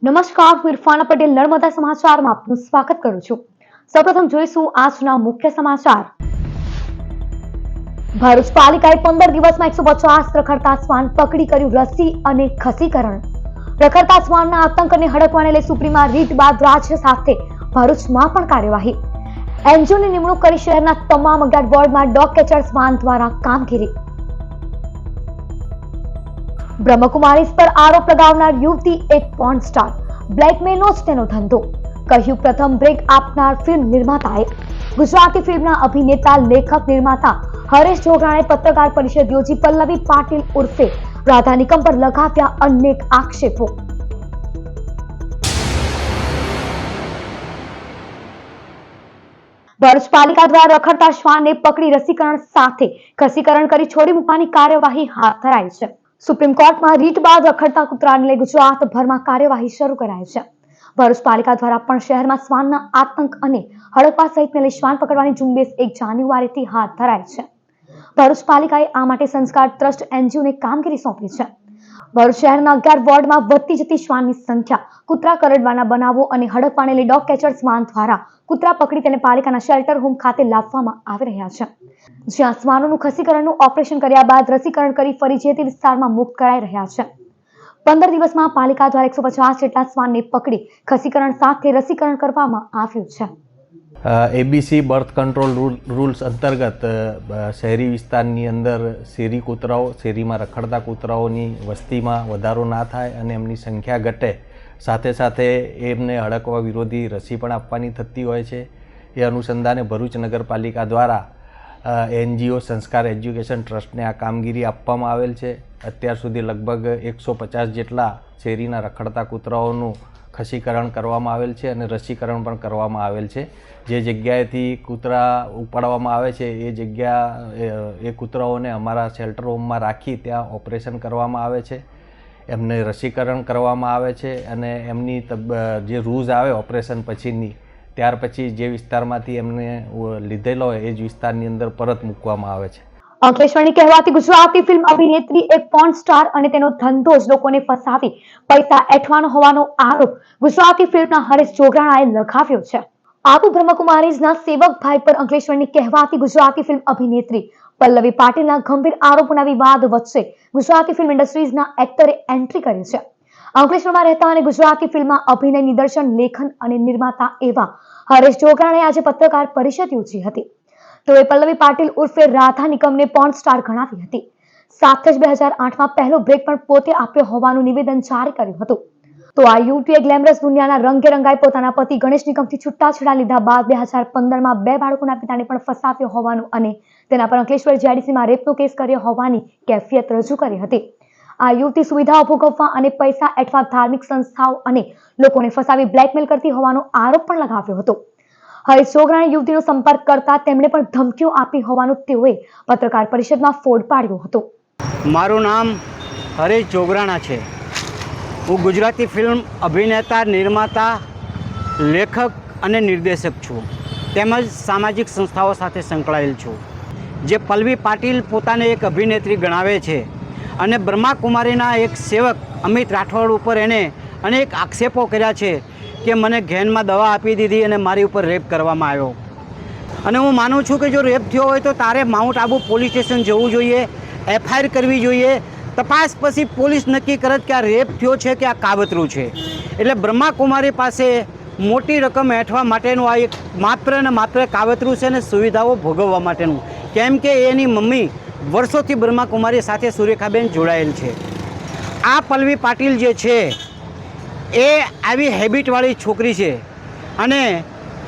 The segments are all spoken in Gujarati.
નમસ્કાર, હું ઇરફાના પટેલ નર્મદા સમાચારમાં આપનું સ્વાગત કરું છું। સૌપ્રથમ જોઈશું આજના મુખ્ય સમાચાર। ભરૂચ પાલિકાએ 15 દિવસમાં 150 રખડતા શ્વાન પકડી કર્યું રસી અને ખસીકરણ। રખડતા શ્વાનના આતંક અને હડકવાને લઈ સુપ્રીમમાં રીટ બાદ રાજ્ય સાથે ભરૂચમાં પણ કાર્યવાહી। એનજીઓની નિમણૂક કરી શહેરના તમામ 11 વોર્ડમાં ડોગ કેચર શ્વાન દ્વારા કામગીરી। બ્રહ્મકુમારીઝ પર આરોપ લગાવનાર યુવતી એક પોર્ન સ્ટાર, બ્લેકમેલનો જ તેનો ધંધો, કહ્યું પ્રથમ બ્રેક આપનાર ફિલ્મ નિર્માતાએ। ગુજરાતી ફિલ્મના અભિનેતા, લેખક, નિર્માતા હરેશ જોગરાણે પત્રકાર પરિષદ યોજી પલ્લવી પાટીલ ઉર્ફે રાધા નિકમ પર લગાવ્યા અનેક આક્ષેપો। ભરૂચ પાલિકા દ્વારા રખડતા શ્વાનને પકડી રસીકરણ સાથે ખસીકરણ કરી છોડી મૂકવાની કાર્યવાહી હાથ ધરાઈ છે। સુપ્રીમ કોર્ટમાં રીટ બાદ રખડતા કૂતરાને લઈ ગુજરાતભરમાં કાર્યવાહી શરૂ કરાઈ છે। ભરૂચ પાલિકા દ્વારા પણ શહેરમાં શ્વાનના આતંક અને હડકવા સહિતને લઈ શ્વાન પકડવાની ઝુંબેશ 1 જાન્યુઆરીથી હાથ ધરાઈ છે। ભરૂચ પાલિકાએ આ માટે સંસ્કાર ટ્રસ્ટ એનજીઓને કામગીરી સોંપી છે। ભરૂચ શહેરના 11 વોર્ડમાં વધતી જતી શ્વાનની સંખ્યા, કૂતરા કરડવાના બનાવો અને હડકવાને લઈ ડોગ કેચર શ્વાન દ્વારા કૂતરા પકડી તેને પાલિકાના શેલ્ટર હોમ ખાતે લાવવામાં આવી રહ્યા છે, જ્યાં શ્વાનોનું ખસીકરણનું ઓપરેશન કર્યા બાદ રસીકરણ કરી ફરી જે તે વિસ્તારમાં મુક્ત કરાઈ રહ્યા છે। 15 દિવસમાં પાલિકા દ્વારા 150 જેટલા શ્વાનને પકડી ખસીકરણ સાથે રસીકરણ કરવામાં આવ્યું છે। એબીસી બર્થ કંટ્રોલ રૂલ્સ અંતર્ગત શહેરી વિસ્તારની અંદર શેરી કૂતરાઓ, શેરીમાં રખડતા કૂતરાઓની વસ્તીમાં વધારો ના થાય અને એમની સંખ્યા ઘટે, સાથે સાથે એમને હડકવા વિરોધી રસી પણ આપવાની થતી હોય છે। એ અનુસંધાને ભરૂચ નગરપાલિકા દ્વારા એનજીઓ સંસ્કાર એજ્યુકેશન ટ્રસ્ટને આ કામગીરી આપવામાં આવેલ છે। અત્યાર સુધી લગભગ 150 જેટલા શેરીના રખડતા કૂતરાઓનું ખસીકરણ કરવામાં આવેલ છે અને રસીકરણ પણ કરવામાં આવેલ છે। જે જગ્યાએથી કૂતરા ઉપાડવામાં આવે છે એ જગ્યા એ કૂતરાઓને અમારા શેલ્ટર હોમમાં રાખી ત્યાં ઓપરેશન કરવામાં આવે છે, એમને રસીકરણ કરવામાં આવે છે અને એમની જે રૂઝ આવે ઓપરેશન પછીની, ત્યાર પછી જે વિસ્તારમાંથી એમને લીધેલો હોય એ જ વિસ્તારની અંદર પરત મૂકવામાં આવે છે। અંકલેશ્વરની કહેવાતી ગુજરાતી ફિલ્મ અભિનેત્રી એક પોર્ન સ્ટાર અને તેનો ધંધો જ લોકોને ફસાવી પૈસા એઠવાનો હોવાનો આરોપ ગુજરાતી ફિલ્મના હરેશ જોગરાણાએ લગાવ્યો છે। આબુ બ્રહ્મકુમારીઝના સેવકભાઈ પર અંકલેશ્વરની કહેવાતી ગુજરાતી ફિલ્મ અભિનેત્રી પલ્લવી પાટીલના ગંભીર આરોપોના વિવાદ વચ્ચે ગુજરાતી ફિલ્મ ઇન્ડસ્ટ્રીઝના એક્ટરે એન્ટ્રી કરી છે। અંકલેશ્વરમાં રહેતા અને ગુજરાતી ફિલ્મમાં અભિનય, નિદર્શન, લેખન અને નિર્માતા એવા હરેશ જોગરાણાએ આજે પત્રકાર પરિષદ યોજી હતી। તેઓએ પલ્લવી પાટીલ ઉર્ફે રાધા નિકમને પોર્ન સ્ટાર ગણાવી હતી। સાથે જ 2008માં પહેલો બ્રેક પણ પોતે આપ્યો હોવાનું નિવેદન જારી કર્યું હતું। તો આ યુવતીએ ગ્લેમરસ દુનિયાના રંગે રંગાઈ પોતાના પતિ ગણેશ નિકમથી છૂટાછેડા લીધા બાદ 2015માં 2 બાળકોના પિતાને પણ ફસાવ્યો હોવાનું અને તેના પર અંકલેશ્વર જીઆઈડીસીમાં રેપનો કેસ કર્યો હોવાની કેફિયત રજૂ કરી હતી। આ યુવતી સુવિધાઓ ભોગવવા અને પૈસા એઠવા ધાર્મિક સંસ્થાઓ અને લોકોને ફસાવી બ્લેકમેલ કરતી હોવાનો આરોપ પણ લગાવ્યો હતો। હરેશ જોગરાણે યુવતીનો સંપર્ક કરતા તેમણે પણ ધમકીઓ આપી હોવાનું તેઓએ પત્રકાર પરિષદમાં ફોડ પાડ્યો હતો। મારું નામ હરેશ જોગરાણા છે। હું ગુજરાતી ફિલ્મ અભિનેતા, નિર્માતા, લેખક અને નિર્દેશક છું, તેમજ સામાજિક સંસ્થાઓ સાથે સંકળાયેલ છું। જે પલ્લવી પાટીલ પોતાને એક અભિનેત્રી ગણાવે છે અને બ્રહ્માકુમારીના એક સેવક અમિત રાઠોડ ઉપર એણે અનેક આક્ષેપો કર્યા છે કે મને ઘેનમાં દવા આપી દીધી અને મારી ઉપર રેપ કરવામાં આવ્યો। અને હું માનું છું કે જો રેપ થયો હોય તો તારે માઉન્ટ આબુ પોલીસ સ્ટેશન જવું જોઈએ, એફઆઈઆર કરવી જોઈએ, તપાસ પછી પોલીસ નક્કી કરત કે આ રેપ થયો છે કે આ કાવતરું છે। એટલે બ્રહ્માકુમારી પાસે મોટી રકમ હેઠવા માટેનું આ એક માત્ર ને માત્ર કાવતરું છે અને સુવિધાઓ ભોગવવા માટેનું, કેમ કે એની મમ્મી વર્ષોથી બ્રહ્માકુમારી સાથે સુરેખાબેન જોડાયેલ છે। આ પલ્લવી પાટીલ જે છે એ આવી હેબિટવાળી છોકરી છે અને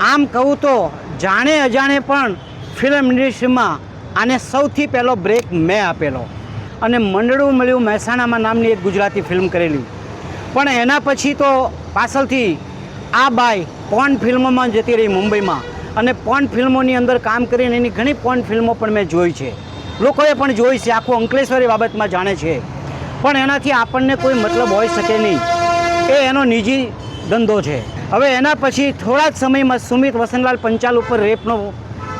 આમ કહું તો જાણે અજાણે પણ ફિલ્મ ઇન્ડસ્ટ્રીમાં આને સૌથી પહેલો બ્રેક મેં આપેલો અને મંડળું મળ્યું મહેસાણામાં નામની એક ગુજરાતી ફિલ્મ કરેલી, પણ એના પછી તો પાછળથી આ બાઈ પોર્ન ફિલ્મોમાં જતી રહી મુંબઈમાં અને પોર્ન ફિલ્મોની અંદર કામ કરીને એની ઘણી પોર્ન ફિલ્મો પણ મેં જોઈ છે, લોકોએ પણ જોઈ છે, આખું અંકલેશ્વરી બાબતમાં જાણે છે, પણ એનાથી આપણને કોઈ મતલબ હોઈ શકે નહીં, એ એનો નિજી ધંધો છે। હવે એના પછી થોડા જ સમયમાં સુમિત વસંતલાલ પંચાલ ઉપર રેપનો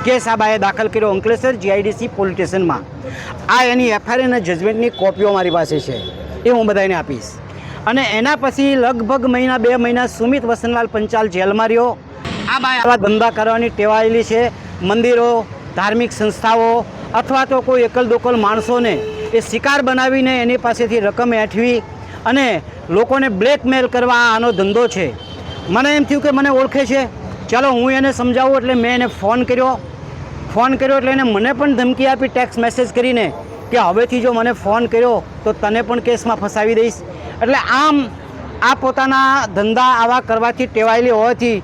કેસ આ બાએ દાખલ કર્યો અંકલેશ્વર જીઆઈડીસી પોલીસ સ્ટેશનમાં। આ એની એફઆઈઆર અને જજમેન્ટની કોપીઓ મારી પાસે છે, એ હું બધાને આપીશ। અને એના પછી લગભગ મહિના 2 મહિના સુમિત વસનલાલ પંચાલ જેલમાં રહ્યો. આ બાઈ આવા ધંધા કરવાની ટેવાયેલી છે. મંદિરો, ધાર્મિક સંસ્થાઓ અથવા તો કોઈ એકલ દોકલ માણસોને એ શિકાર બનાવીને એની પાસેથી રકમ હેઠવી અને લોકોને બ્લેકમેલ કરવા આનો ધંધો છે. મને એમ થયું કે મને ઓળખે છે, ચાલો હું એને સમજાવું. એટલે મેં એને ફોન કર્યો એટલે એને મને પણ ધમકી આપી ટેક્સ્ટ મેસેજ કરીને કે હવેથી જો મને ફોન કર્યો તો તને પણ કેસમાં ફસાવી દઈશ. એટલે આમ આ પોતાના ધંધા આવા કરવાથી ટેવાયેલી હોવાથી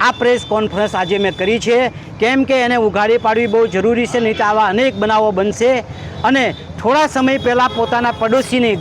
આ પ્રેસ કોન્ફરન્સ આજે મેં કરી છે. કેમ કે એને ઉઘાડી પાડવી બહુ જરૂરી છે, નહીં તો આવા અનેક બનાવો બનશે. અને થોડા સમય પહેલાં પોતાના પડોશીની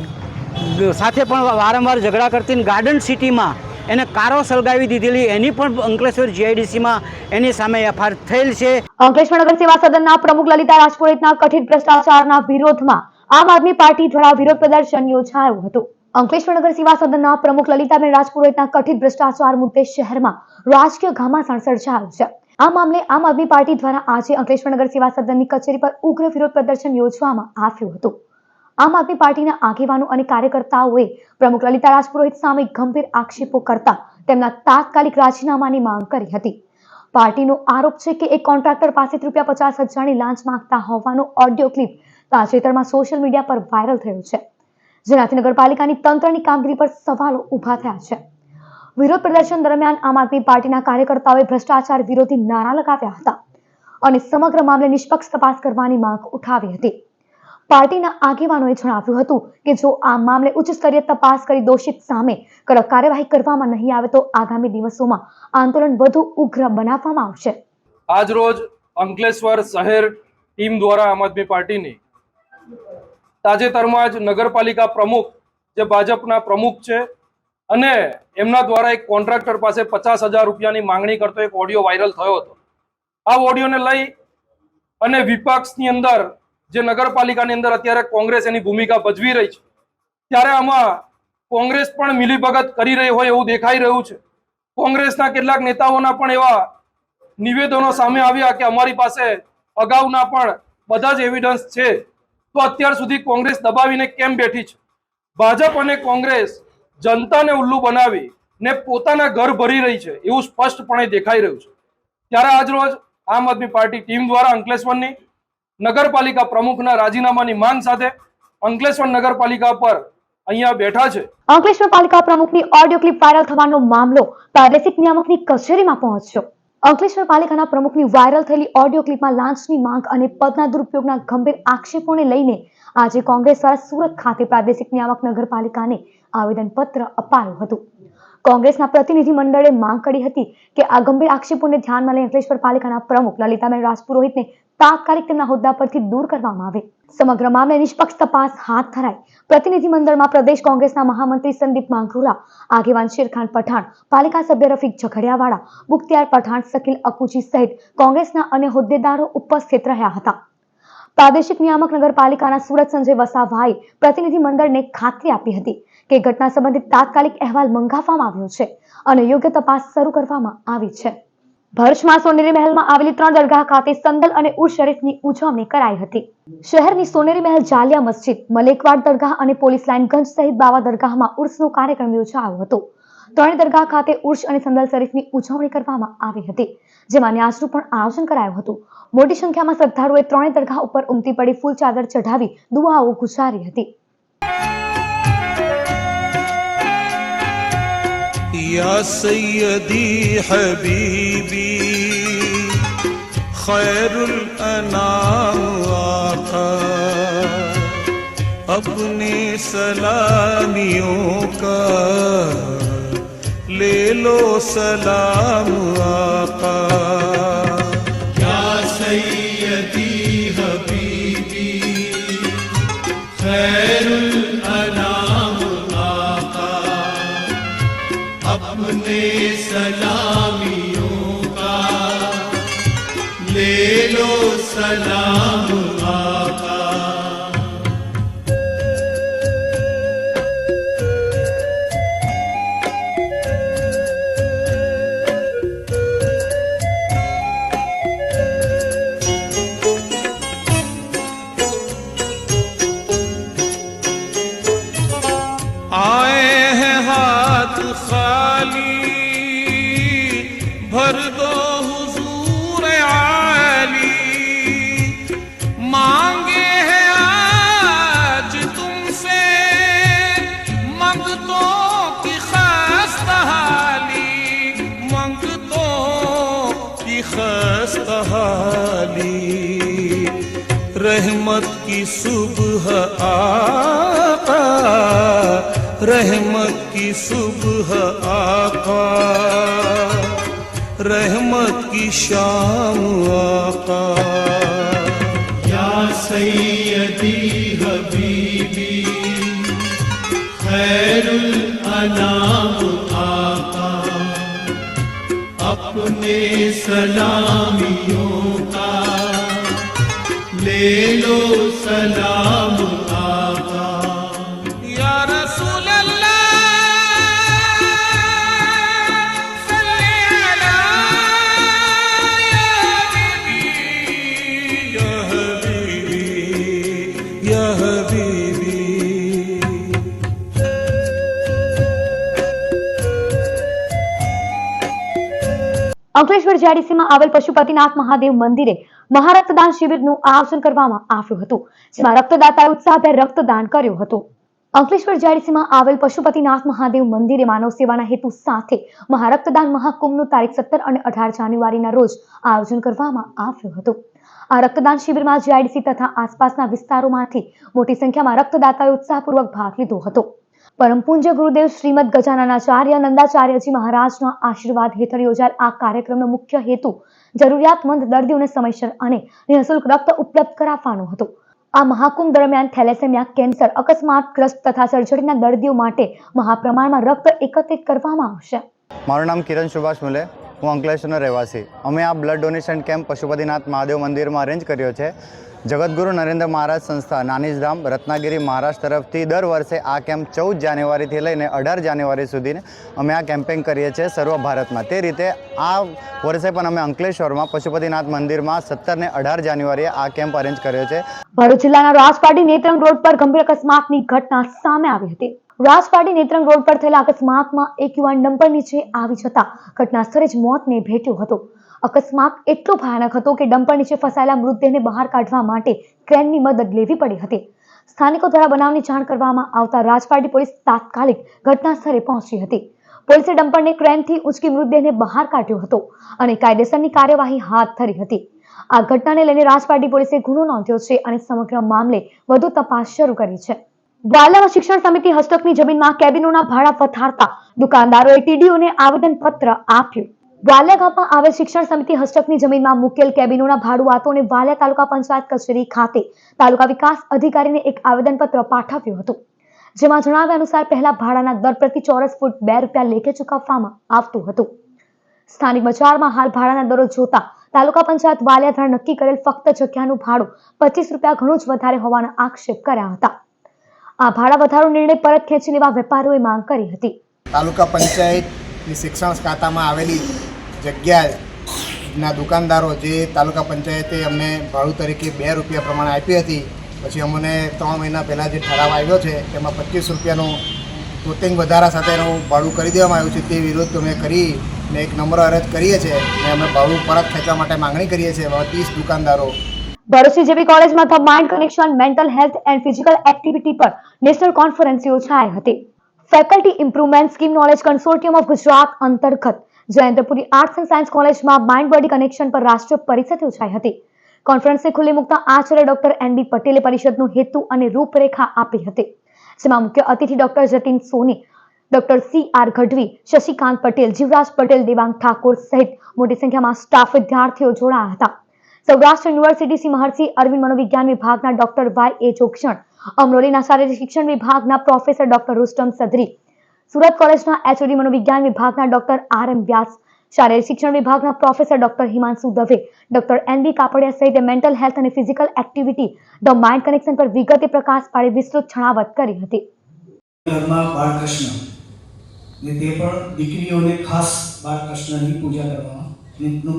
સાથે પણ વારંવાર ઝઘડા કરતી ગાર્ડન સિટીમાં એને કારો સળગાવી દીધેલી, એની પણ અંકલેશ્વર જીઆઈડીસીમાં એની સામે એફઆઈઆર થયેલ છે. અંકલેશ્વર નગર સેવા સદનના પ્રમુખ લલિતા રાજપુરોહિતના કથિત ભ્રષ્ટાચારના વિરોધમાં આમ આદમી પાર્ટી દ્વારા વિરોધ પ્રદર્શન યોજાયું હતું. અંકલેશ્વર નગર સેવા સદનના પ્રમુખ લલિતાબેન રાજપુરોહિતના કથિત ભ્રષ્ટાચાર મુદ્દે શહેરમાં રાજકીય ઘમાસાણ સર્જાયું છે. આ મામલે આમ આદમી પાર્ટી દ્વારા આજે અંકલેશ્વર નગર સેવા સદનની કચેરી પર ઉગ્ર વિરોધ પ્રદર્શન યોજવામાં આવ્યું હતું. આમ આદમી પાર્ટીના આગેવાનો અને કાર્યકર્તાઓએ પ્રમુખ લલિતા રાજપુરોહિત સામે ગંભીર આક્ષેપો કરતા તેમના તાત્કાલિક રાજીનામાની માંગ કરી હતી. પાર્ટીનો આરોપ છે કે એક કોન્ટ્રાક્ટર પાસેથી ₹50,000ની લાંચ માંગતા હોવાનો ઓડિયો ક્લિપ તાજેતરમાં સોશિયલ મીડિયા પર વાયરલ થયો છે, જેનાથી નગરપાલિકાની તંત્રની કામગીરી પર સવાલો ઊભા થયા છે. વિરોધ પ્રદર્શન દરમિયાન આમ આદમી પાર્ટીના કાર્યકર્તાઓએ ભ્રષ્ટાચાર વિરોધી નારા લગાવ્યા હતા અને સમગ્ર મામલે નિષ્પક્ષ તપાસ કરવાની માંગ ઉઠાવી હતી. પાર્ટીના આગેવાનોએ જણાવ્યું હતું કે જો આ મામલે ઉચ્ચ સ્તરીય તપાસ કરી દોષિત સામે કડક કાર્યવાહી કરવામાં નહીં આવે તો આગામી દિવસોમાં આંદોલન વધુ ઉગ્ર બનાવવામાં આવશે. આજ રોજ અંકલેશ્વર શહેર ટીમ દ્વારા આમ આદમી પાર્ટીની તાજેતરમાં જ નગરપાલિકા પ્રમુખ જે ભાજપના પ્રમુખ છે અને એમના દ્વારા એક કોન્ટ્રાક્ટર પાસે ₹50,000ની માંગણી કરતો એક ઓડિયો વાયરલ થયો હતો. આ ઓડિયોને લઈ અને વિપક્ષની અંદર જે નગરપાલિકાની અંદર અત્યારે કોંગ્રેસ એની ભૂમિકા ભજવી રહી છે, ત્યારે આમાં કોંગ્રેસ પણ મિલીભગત કરી રહી હોય એવું દેખાઈ રહ્યું છે. કોંગ્રેસના કેટલાક નેતાઓના પણ એવા નિવેદનો સામે આવ્યા કે અમારી પાસે અગાઉના પણ બધા જ એવિડન્સ છે, તો અત્યાર સુધી કોંગ્રેસ દબાવીને કેમ બેઠી છે? ભાજપ અને કોંગ્રેસ જનતાને ઉલ્લુ બનાવી ને પોતાના ઘર ભરી રહી છે એવું સ્પષ્ટપણે દેખાઈ રહ્યું છે. ત્યારે આજ રોજ આમ આદમી પાર્ટી ટીમ દ્વારા અંકલેશ્વરની નગરપાલિકા પ્રમુખના રાજીનામાની માંગ સાથે અંકલેશ્વર નગરપાલિકા પર અહીંયા બેઠા છે. અંકલેશ્વર પાલિકા પ્રમુખની ઓડિયો ક્લિપ વાયરલ થવાનો મામલો પ્રાદેશિક નિયામકની કચેરીમાં પહોંચ્યો. અંકલેશ્વર પાલિકાના પ્રમુખની વાયરલ થયેલી ઓડિયો ક્લિપમાં લાંચની માંગ અને પદના દુરુપયોગના ગંભીર આક્ષેપોને લઈને આજે કોંગ્રેસ દ્વારા સુરત ખાતે પ્રાદેશિક નિયામક નગરપાલિકાને આવેદનપત્ર અપાયું હતું. કોંગ્રેસના પ્રતિનિધિ મંડળે માંગ કરી હતી કે આ ગંભીર આક્ષેપોને ધ્યાનમાં લઈ અંકલેશ્વર પાલિકાના પ્રમુખ લલિતાબેન રાજપુરોહિતને તાત્કાલિક તેમના હોદ્દા પરથી દૂર કરવામાં આવે, સમગ્ર મામલે નિષ્પક્ષ તપાસ હાથ ધરાય. પ્રતિનિધિ મંડળમાં પ્રદેશ કોંગ્રેસના મહામંત્રી સંદીપ માંગરોલા, આગેવાન શેરખાન પઠાણ, પાલિકા સભ્ય રફીક ઝઘડિયાવાળા, બુખ્તિયાર પઠાણ, શકીલ અકુચી સહિત કોંગ્રેસના અન્ય હોદ્દેદારો ઉપસ્થિત રહ્યા હતા. પ્રાદેશિક નિયામક નગરપાલિકાના સુરત સંજય વસાવાએ પ્રતિનિધિ મંડળને ખાતરી આપી હતી કે ઘટના સંબંધિત તાત્કાલિક અહેવાલ મંગાવવામાં આવ્યો છે અને યોગ્ય તપાસ શરૂ કરવામાં આવી છે. ભરૂચમાં સોનેરી મહેલમાં આવેલી 3 દરગાહ ખાતે સંદલ અને ઉર્સ શરીફની ઉજવણી કરાઈ હતી. શહેરની સોનેરી મહેલ, જાલિયા મસ્જિદ, મલેકવાડ દરગાહ અને પોલીસ લાઇન ગંજ સહિત બાવા દરગાહમાં ઉર્સનો કાર્યક્રમ યોજાયો હતો. 3 દરગાહ ખાતે ઉર્સ અને સંદલ શરીફની ઉજવણી કરવામાં આવી હતી, જેમાં ન્યાસનું પણ આયોજન કરાયું હતું. મોટી સંખ્યામાં શ્રદ્ધાળુઓએ 3 દરગાહ ઉપર ઉમટી પડી ફૂલ ચાદર ચઢાવી દુઆઓ ગુજારી હતી. या सय्यदी हबीबी खैरुल अनाम आका अपने सलामियों का ले लो सलाम आका या सय्यदी हबीबी खैरुल अनाम अपने सलामियों का ले लो सलाम आका। भर दो हुजूर आली, मांगे हैं आज तुमसे मंगतों की खास्ता हाली, मंगतों की खास्ता हाली। रहमत की सुबह आका, रहमत की सुबह आका, रहमत की शाम आका। या सैयदी हबीबी खैरुल अनाम आका, अपने सलामियों का ले लो सलाम आका। या रसूल અંકલેશ્વર જીઆઈડીસીમાં આવેલ પશુપતિનાથ મહાદેવ મંદિરે મહારક્તદાન શિબિરનું આયોજન કરવામાં આવ્યું હતું, જેમાં રક્તદાતાએ ઉત્સાહભેર રક્તદાન કર્યું હતું। અંકલેશ્વર જીઆઈડીસીમાં આવેલ પશુપતિનાથ મહાદેવ મંદિરે માનવ સેવાના હેતુ સાથે મહારક્તદાન મહાકુંભનું તારીખ 17 અને 18 જાન્યુઆરીના રોજ આયોજન કરવામાં આવ્યું હતું। આ રક્તદાન શિબિરમાં જીઆઈડીસી તથા આસપાસના વિસ્તારોમાંથી મોટી સંખ્યામાં રક્તદાતાઓએ ઉત્સાહપૂર્વક ભાગ લીધો હતો। પરમ પૂજ્ય ગુરુદેવ શ્રીમદ ગજાનનાચાર્ય નંદાચાર્યજી મહારાજના આશીર્વાદ હેઠળ યોજાયેલ આ કાર્યક્રમનો મુખ્ય હેતુ જરૂરિયાતમંદ દર્દીઓને સમયસર અને નિઃશુલ્ક રક્ત ઉપલબ્ધ કરાવવાનો હતો। આ મહાકુંભ દરમિયાન થેલેસેમિયા, કેન્સર, અકસ્માતગ્રસ્ત તથા સર્જરીના દર્દીઓ માટે મહાપ્રમાણમાં રક્ત એકત્રિત કરવામાં આવશે। મારું નામ કિરણ સુભાષ મુલે, હું અંકલેશ્વરનો રહેવાસી। અમે આ blood donation camp Pashupatinath Mahadev મંદિરમાં અરેન્જ કર્યો છે। જગતગુરુ નરેન્દ્ર મહારાજ સંસ્થા નાનીશધામ રત્નાગીરી મહારાષ્ટ્ર તરફથી દર વર્ષે આ કેમ્પ 14 જાન્યુઆરીથી લઈને 18 જાન્યુઆરી સુધી અમે આ કેમ્પેઇન કરીએ છીએ સર્વ ભારતમાં। તે રીતે આ વર્ષે પણ અમે અંકલેશ્વરમાં પશુપતિનાથ મંદિરમાં 17 ને 18 જાન્યુઆરીએ આ કેમ્પ અરેન્જ કર્યો છે। ભરૂચ જિલ્લાના રાજપારડી નેત્રંગ રોડ પર ગંભીર અકસ્માતની ઘટના સામે આવી હતી। રાજપારડી નેત્રંગ રોડ પર થયેલા અકસ્માતમાં એક યુવાન ડમ્પર નીચે આવી જતા ઘટના સ્થળે જ મોતને ભેટ્યો હતો। અકસ્માત એટલો ભયાનક હતો કે ડમ્પર નીચે ફસાયેલા મૃતદેહને બહાર કાઢવા માટે ક્રેનની મદદ લેવી પડી હતી। સ્થાનિકો દ્વારા બનાવની જાણ કરવામાં આવતા રાજપારડી પોલીસ તાત્કાલિક ઘટના સ્થળે પહોંચી હતી। પોલીસે ડમ્પરને ક્રેનથી ઉંચકી મૃતદેહને બહાર કાઢ્યો હતો અને કાયદેસરની કાર્યવાહી હાથ ધરી હતી। આ ઘટનાને લઈને રાજપારડી પોલીસે ગુનો નોંધ્યો છે અને સમગ્ર મામલે વધુ તપાસ શરૂ કરી છે। વાલિયામાં શિક્ષણ સમિતિ હસ્તકની જમીનમાં કેબિનોના ભાડા વધારતા દુકાનદારોએ ટીડીઓને આવેદનપત્ર આપ્યું। વાલિયા ગામમાં આવેલ શિક્ષણ સમિતિ હસ્તકની જમીનમાં મૂકેલ કેબિનોના ભાડુઆતોને વાલિયા તાલુકા પંચાયત કચેરી ખાતે તાલુકા વિકાસ અધિકારીને એક આવેદનપત્ર પાઠવ્યું હતું, જેમાં જણાવ્યા અનુસાર પહેલા ભાડાના દર પ્રતિ ચોરસ ફૂટ 2 રૂપિયા લેખે ચૂકવવામાં આવતું હતું। સ્થાનિક બજારમાં હાલ ભાડાના દરો જોતા તાલુકા પંચાયત વાલિયા દ્વારા નક્કી કરેલ ફક્ત જગ્યાનું ભાડું 25 રૂપિયા ઘણું જ વધારે હોવાના આક્ષેપ કર્યા હતા। આ ભાડા વધારો નિર્ણય પરત ખેંચી લેવા વેપારીઓએ માંગ કરી હતી। તાલુકા પંચાયતની શિક્ષણ ખાતામાં આવેલી જગ્યાના દુકાનદારો જે તાલુકા પંચાયતે અમને ભાડું તરીકે 2 રૂપિયા પ્રમાણે આપી હતી, પછી અમને 3 મહિના પહેલાં જે ઠરાવ આવ્યો છે તેમાં 25 રૂપિયાનું કોટિંગ વધારા સાથેનું ભાડું કરી દેવામાં આવ્યું છે। તે વિરોધ અમે કરીને એક નમ્ર અરજ કરીએ છીએ અને અમે ભાડું પરત ખેંચવા માટે માંગણી કરીએ છીએ। 30 દુકાનદારો ભરૂચ જેવી કોલેજમાં the mind connection mental health and physical activity પર નેશનલ કોન્ફરન્સ યોજાઈ હતી। Faculty improvement scheme knowledge consortium of Gujarat અંતર્ગત જયેન્દ્રપુરી આર્ટ્સ એન્ડ સાયન્સ કોલેજમાં માઇન્ડ બોડી કનેક્શન પર રાષ્ટ્રીય પરિષદ યોજાઈ હતી। કોન્ફરન્સને ખુલ્લી મૂકતા આચાર્ય ડોક્ટર એનબી પટેલે પરિષદનો હેતુ અને રૂપરેખા આપી હતી, જેમાં મુખ્ય અતિથિ ડોક્ટર જતીન સોની, ડોક્ટર CR ગઢવી, શશિકાંત પટેલ, જીવરાજ પટેલ, દેવાંગ ઠાકોર સહિત મોટી સંખ્યામાં સ્ટાફ વિદ્યાર્થીઓ જોડાયા હતા। સૌરાષ્ટ્ર યુનિવર્સિટી સી મહર્ષિ અરવિંદ મનોવિજ્ઞાન વિભાગના ડોક્ટર YA જોગક્ષણ, અમરોલીના શારીરિક શિક્ષણ વિભાગના પ્રોફેસર ડોક્ટર રુસ્તમ સદરી, સુરત કોલેજના HOD મનોવિજ્ઞાન વિભાગના ડોક્ટર RM વ્યાસ, શારીરિક શિક્ષણ વિભાગના professor doctor Himanshu Dave, doctor NB Kapadia સહિત મેન્ટલ હેલ્થ અને physical activity the mind connection પર વિગતે પ્રકાશ પાડી વિસ્તૃત છણાવટ કરી હતી। ઘરમાં બાળકૃષ્ણ ને તે પણ દીકરીઓને ખાસ બાળકૃષ્ણની પૂજા કરવામાં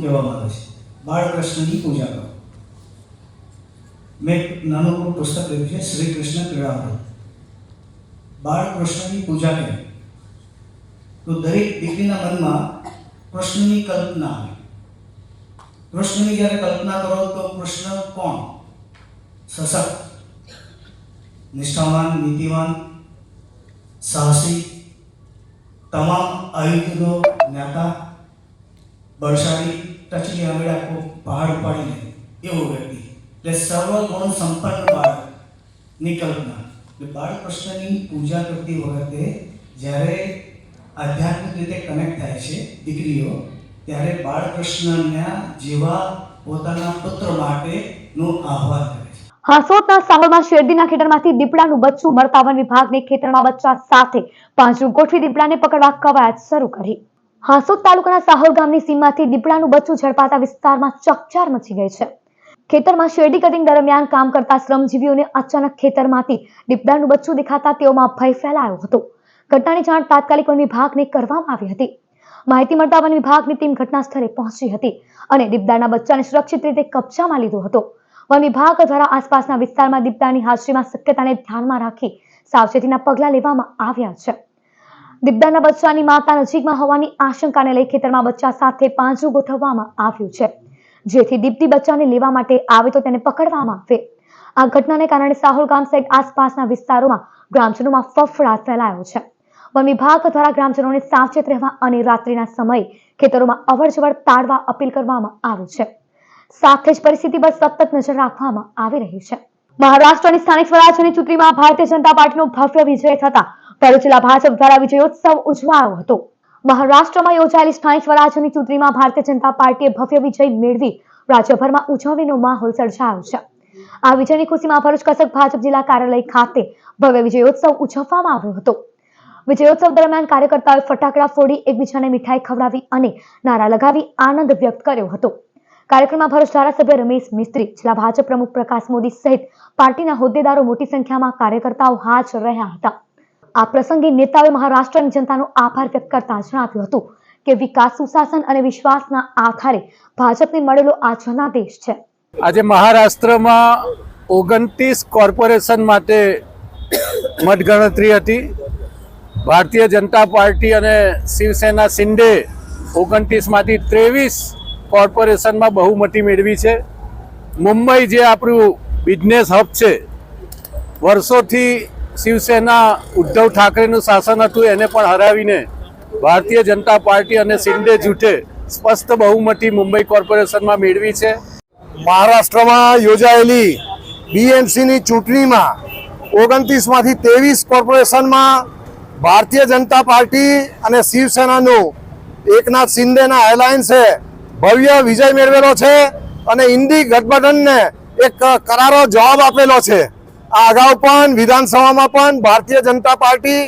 કહેવામાં આવે છે। બાળકૃષ્ણની પૂજા કરો। મેં નાનું પુસ્તક લખ્યું છે શ્રી કૃષ્ણ ક્રીડામૃત। બાળકૃષ્ણની પૂજા કરી તો દરેક દીકરીના મનમાં કૃષ્ણની કલ્પના આવે. કૃષ્ણની જ્યારે કલ્પના કરો તો કૃષ્ણ કોણ? સશક્ત, નિષ્ઠાવાન, નીતિવાન, સાહસી, તમામ આયુધનો જ્ઞાતા, બળશાળી, ટચલી આંગળે આખો પહાડ ઉપાડીને એવો વ્યક્તિ, એટલે સર્વગુણ સંપન્ન બાળકની કલ્પના. એટલે બાળકૃષ્ણની પૂજા કરતી વખતે જ્યારે આધ્યાત્મિક રીતે કનેક્ટ થાય છે દીકરીઓ, ત્યારે બાળકૃષ્ણના જેવા પોતાના પુત્ર માટેનું આહ્વાન કરે છે. હાંસોદના સાહોરમાં શેરડીના ખેતરમાંથી દીપડાનું બચ્ચું મળતા વન વિભાગને ખેતરમાં બચ્ચા સાથે પાંજરું ગોઠવી દીપડાને પકડવા કવાયત શરૂ કરી. હાંસોદ તાલુકાના સાહોર ગામની સીમમાંથી દીપડાનું બચ્ચું ઝડપાતા વિસ્તારમાં ચકચાર મચી ગઈ છે. ખેતરમાં શેરડી કટિંગ દરમિયાન કામ કરતા શ્રમજીવીઓને અચાનક ખેતરમાંથી દીપડાનું બચ્ચું દેખાતા તેઓમાં ભય ફેલાયો હતો. ઘટનાની જાણ તાત્કાલિક વન વિભાગને કરવામાં આવી હતી. માહિતી મળતા વન વિભાગની ટીમ ઘટના સ્થળે પહોંચી હતી અને દીપડાના બચ્ચાને સુરક્ષિત રીતે કબજામાં લીધો હતો. વન વિભાગ દ્વારા આસપાસના વિસ્તારમાં દીપડાની હાજરીમાં શક્યતાને ધ્યાનમાં રાખી સાવચેતીના પગલાં લેવામાં આવ્યા છે. દીપડાના બચ્ચાની માતા નજીકમાં હોવાની આશંકાને લઈ ખેતરમાં બચ્ચા સાથે પાંજરું ગોઠવવામાં આવ્યું છે, જેથી દીપડી બચ્ચાને લેવા માટે આવે તો તેને પકડવામાં આવે. આ ઘટનાને કારણે સાહોર ગામ સહિત આસપાસના વિસ્તારોમાં ગ્રામજનોમાં ફફડાટ ફેલાયો છે. વન વિભાગ દ્વારા ગ્રામજનોને સાવચેત રહેવા અને રાત્રિના સમયે ખેતરોમાં અવરજવર ટાળવા અપીલ કરવામાં આવી છે. સાથે જ પરિસ્થિતિ પર સતત નજર રાખવામાં આવી રહી છે. મહારાષ્ટ્રની સ્થાનિક સ્વરાજ્યની ચૂંટણીમાં ભારતીય જનતા પાર્ટીનો ભવ્ય વિજય થતા ભરૂચ જિલ્લા ભાજપ દ્વારા વિજયોત્સવ ઉજવાયો હતો. મહારાષ્ટ્રમાં યોજાયેલી સ્થાનિક સ્વરાજ્યની ચૂંટણીમાં ભારતીય જનતા પાર્ટીએ ભવ્ય વિજય મેળવી રાજ્યભરમાં ઉજવણીનો માહોલ સર્જાયો છે. આ વિજયની ખુશીમાં ભરૂચ કસક ભાજપ જિલ્લા કાર્યાલય ખાતે ભવ્ય વિજયોત્સવ ઉજવવામાં આવ્યો હતો. વિજયોત્સવ દરમિયાન કાર્યકર્તાઓએ ફટાકડા ફોડી એકબીજાને મીઠાઈ ખવડાવી અને નારા લગાવી આનંદ વ્યક્ત કર્યો હતો. કાર્યક્રમમાં ભરૂચ ધારાસભ્ય રમેશ મિસ્ત્રી, જિલ્લા ભાજપ પ્રમુખ પ્રકાશ મોદી સહિત પાર્ટીના હોદ્દેદારો મોટી સંખ્યામાં કાર્યકર્તાઓ હાજર રહ્યા હતા. આ પ્રસંગે નેતાઓએ મહારાષ્ટ્રની જનતાનો આભાર વ્યક્ત કરતા જણાવ્યું હતું કે વિકાસ, સુશાસન અને વિશ્વાસના આધારે ભાજપને મળેલો આ જનાદેશ છે. આજે મહારાષ્ટ્રમાં 29 કોર્પોરેશન માટે મતગણતરી હતી. ભારતીય જનતા પાર્ટી અને શિવસેના શિંદે 29માંથી 23 કોર્પોરેશનમાં બહુમતી મેળવી છે. મુંબઈ જે આપણું બિઝનેસ હબ છે, વર્ષોથી શિવસેના ઉદ્ધવ ઠાકરેનું શાસન હતું એને પણ હરાવીને ભારતીય જનતા પાર્ટી અને શિંદે જૂથે સ્પષ્ટ બહુમતી મુંબઈ કોર્પોરેશનમાં મેળવી છે. મહારાષ્ટ્રમાં યોજાયેલી બીએમસીની ચૂંટણીમાં 29માંથી 23 કોર્પોરેશનમાં ભારતીય જનતા પાર્ટી અને શિવસેનાનું એકનાથ શિંદેના એલાયન્સે ભવ્ય વિજય મેળવેલો છે અને ઇન્ડી ગઠબંધનને એક કરારો જવાબ આપેલો છે. આ અગાઉ પણ વિધાનસભામાં પણ ભારતીય જનતા પાર્ટી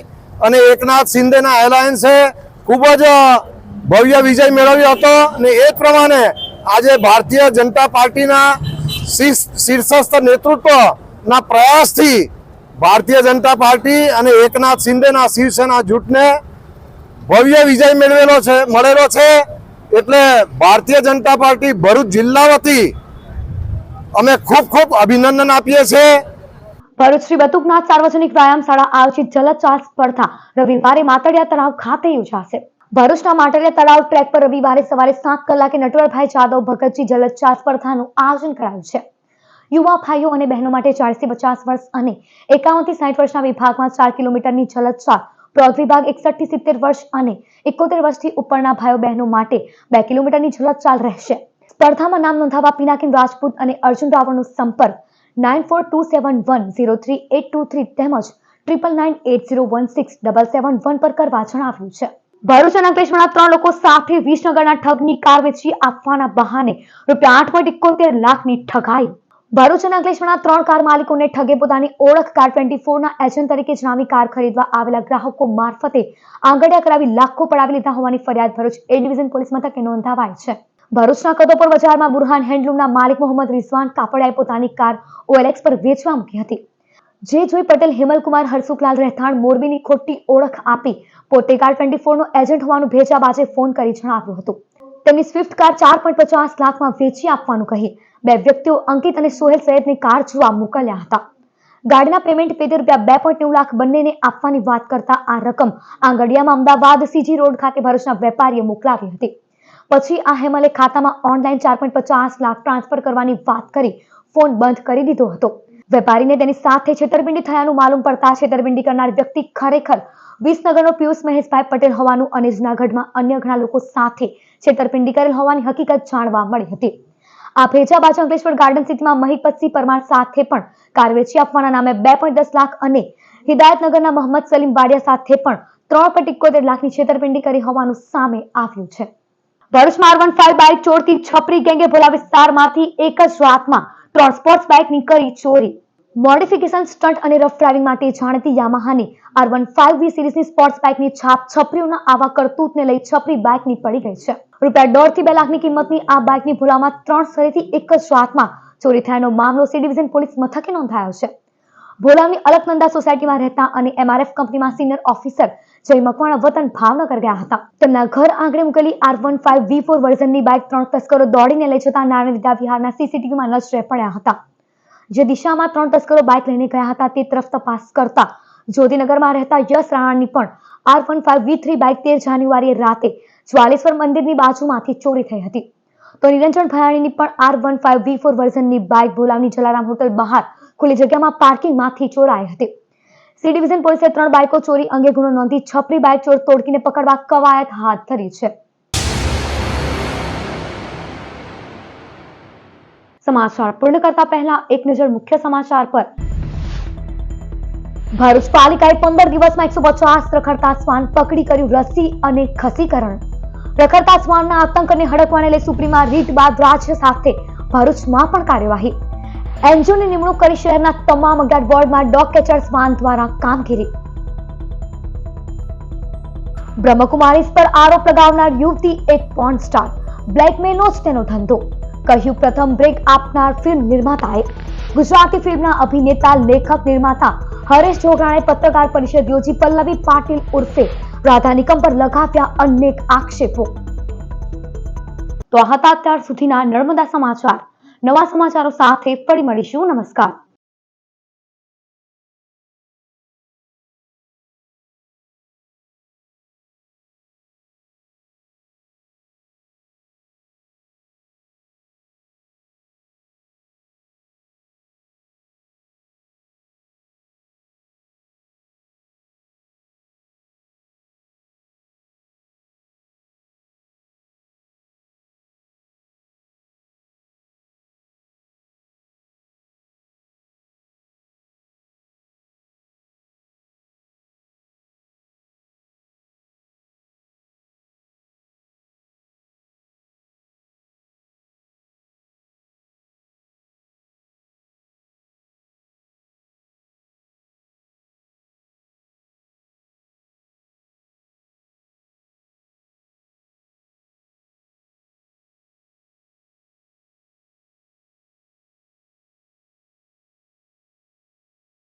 અને એકનાથ શિંદેના એલાયન્સે ખૂબ જ ભવ્ય વિજય મેળવ્યો હતો અને એ જ પ્રમાણે આજે ભારતીય જનતા પાર્ટીના શીર્ષસ્થ નેતૃત્વના પ્રયાસથી ભારતીય જનતા પાર્ટી અને એકનાથ શિંદેના શિવસેના જૂથને ભવ્ય વિજય મળેલો છે. એટલે ભારતીય જનતા પાર્ટી ભરૂચ જિલ્લા વતી અમે ખૂબ ખૂબ અભિનંદન આપીએ છીએ. ભરૂચ શ્રી બતુકનાથ સાર્વજનિક વ્યાયામ શાળા આયોજિત જલચાલ સ્પર્ધા રવિવારે માતડિયા તળાવ ખાતે યોજાશે. ભરૂચના માતડિયા તળાવ ટ્રેક પર રવિવારે સવારે 7 કલાકે નટવરભાઈ જાદવ ભગતજી જલચાલ સ્પર્ધાનું આયોજન કરાયું છે. યુવા ભાઈઓ અને બહેનો માટે 40 થી 50 વર્ષ અને 51 થી 60 વર્ષના વિભાગમાં 4 કિલોમીટરની જલચાલ, પ્રૌઢ વિભાગ 61 થી 70 વર્ષ અને 71 વર્ષથી ઉપરના ભાઈઓ બહેનો માટે 2 કિલોમીટરની જલચાલ રહેશે. સ્પર્ધામાં નામ નોંધાવવા પિનાકિન રાજપૂત અને અર્જુન રાવળનો સંપર્ક 9427103823 તેમજ 9998016771 પર કરવા જણાવ્યું છે. ભરૂચ અને અંકલેશ્વરના 3 લોકો સાથે વિસનગરના ઠગની કાર વેચી આપવાના બહાને ₹8.71 લાખની ઠગાઈ. ભરૂચ અને અંકલેશ્વરના 3 કાર માલિકોને ઠગે પોતાની ઓળખ કાર 24ના એજન્ટ તરીકે જણાવી કાર ખરીદવા આવેલા ગ્રાહકો મારફતે આંગડિયા કરાવી લાખો પડાવી લીધા હોવાની ફરિયાદ ભરૂચ એ ડિવિઝન પોલીસ મથકે નોંધાવાઈ છે. ભરૂચના કદોપર બજારમાં બુરહાન હેન્ડલૂમના માલિક મોહમ્મદ રિઝવાન કાપડિયાએ પોતાની કાર OLX પર વેચવા મૂકી હતી. જે જોઈ પટેલ હેમલકુમાર હરસુખલાલ રહેઠાણ મોરબીની ખોટી ઓળખ આપી પોતે કાર 24નો એજન્ટ હોવાનું ભેજાબાજે ફોન કરી જણાવ્યું હતું. તેમની સ્વિફ્ટ કાર 4.50 લાખમાં વેચી આપવાનું કહી 2 વ્યક્તિઓ અંકિત અને સોહેલ સૈયદની કાર જોવા મોકલ્યા હતા. ગાડીના પેમેન્ટ પેટે ₹2.9 લાખ બંનેને આપવાની વાત કરતા આ રકમ આંગડિયામાં અમદાવાદ સીજી રોડ ખાતે ભરૂચના વેપારીએ મોકલાવી હતી. પછી આ હેમલે ખાતામાં ઓનલાઈન 4.50 લાખ ટ્રાન્સફર કરવાની વાત કરી ફોન બંધ કરી દીધો હતો. વેપારીને તેની સાથે છેતરપિંડી થયાનું માલુમ પડતા છેતરપિંડી કરનાર વ્યક્તિ ખરેખર વિસનગરનો પિયુષ મહેશભાઈ પટેલ હોવાનું અને જૂનાગઢમાં અન્ય ઘણા લોકો સાથે છેતરપિંડી કરેલ હોવાની હકીકત જાણવા મળી હતી. આ ભેજા બાજુ અંકલેશ્વર ગાર્ડન સિટીમાં મહિપતસિંહ પરમાર સાથે પણ કાર વેચી આપવાના નામે 2.10 લાખ અને હિદાયતનગરના મોહમ્મદ સલીમ વાડિયા સાથે પણ 3.71 લાખની છેતરપિંડી કરી હોવાનું સામે આવ્યું છે. ભરૂચમાં R15 બાઇક ચોરતી છપરી ગેંગે ભોલા વિસ્તારમાંથી એક જ રાતમાં 3 સ્પોર્ટ્સ બાઇકની કરી ચોરી. મોડિફિકેશન સ્ટન્ટ અને રફ ડ્રાઇવિંગ માટે જાણીતી યામાહાની R15V સિરીઝની સ્પોર્ટ્સ બાઇકની છાપ છપરીઓના આવા કરતૂતને લઈ છપરી બાઇકની પડી ગઈ છે. ₹1.5 થી 2 લાખની કિંમતની આ બાઇકની ભોલામાં 3 સ્થળેથી એક જ રાતમાં ચોરી થયાનો મામલો સી ડિવિઝન પોલીસ મથકે નોંધાયો છે. ભોલાની અલકનંદા સોસાયટીમાં રહેતા અને MRF કંપનીમાં સિનિયર ઓફિસર જય મકવાણા વતન ભાવનગર ગયા હતા. તેમના ઘર આંગણે મૂકેલી R15V4 વર્ઝનની બાઇક 3 તસ્કરો દોડીને લઈ જતા નારાયણ વિહારના સીસીટીવીમાં નજરે પડ્યા હતા. જે દિશામાં 3 તસ્કરો બાઇક લઈને ગયા હતા તે તરફ તપાસ કરતા જ્યોતિનગરમાં રહેતા યશ રાણાની પણ R15V3 બાઇક 13 જાન્યુઆરીએ રાતે જ્વાલેશ્વર મંદિરની બાજુમાંથી ચોરી થઈ હતી. તો નિરંજન ભયાણીની પણ R15V4 વર્ઝનની બાઇક બોલાવની જલારામ હોટલ બહાર ખુલ્લી જગ્યામાં પાર્કિંગમાંથી ચોરાઈ હતી. સી ડિવિઝન પોલીસે 3 બાઇકો ચોરી અંગે ગુનો નોંધી છપરી બાઇક ચોર તોડકીને પકડવા કવાયત હાથ ધરી છે. સમાચાર પૂર્ણ કરતા પહેલા એક નજર મુખ્ય સમાચાર પર. ભરૂચ પાલિકાએ 15 દિવસમાં 150 રખડતા શ્વાન પકડી કર્યું રસી અને ખસીકરણ. રખડતા શ્વાનના આતંકને હડકવાને લઈ સુપ્રીમમાં રીટ બાદ રાજ્ય સાથે ભરૂચમાં પણ કાર્યવાહી. એનજીઓની નિમણૂક કરી શહેરના તમામ 11 વોર્ડમાં ડોગ કેચર શ્વાન દ્વારા કામગીરી. બ્રહ્મકુમારીઝ પર આરોપ લગાવનાર યુવતી એક પોર્ન સ્ટાર. બ્લેકમેલનો જ તેનો ધંધો, કહ્યું પ્રથમ બ્રેક આપનાર ફિલ્મ નિર્માતાએ. ગુજરાતી ફિલ્મના અભિનેતા લેખક નિર્માતા હરેશ જોગરાણે પત્રકાર પરિષદ યોજી પલ્લવી પાટીલ ઉર્ફે રાધા નિકમ પર લગાવ્યા અનેક આક્ષેપો. તો આ હતા અત્યાર સુધીના નર્મદા સમાચાર. નવા સમાચારો સાથે ફરી મળીશું. નમસ્કાર.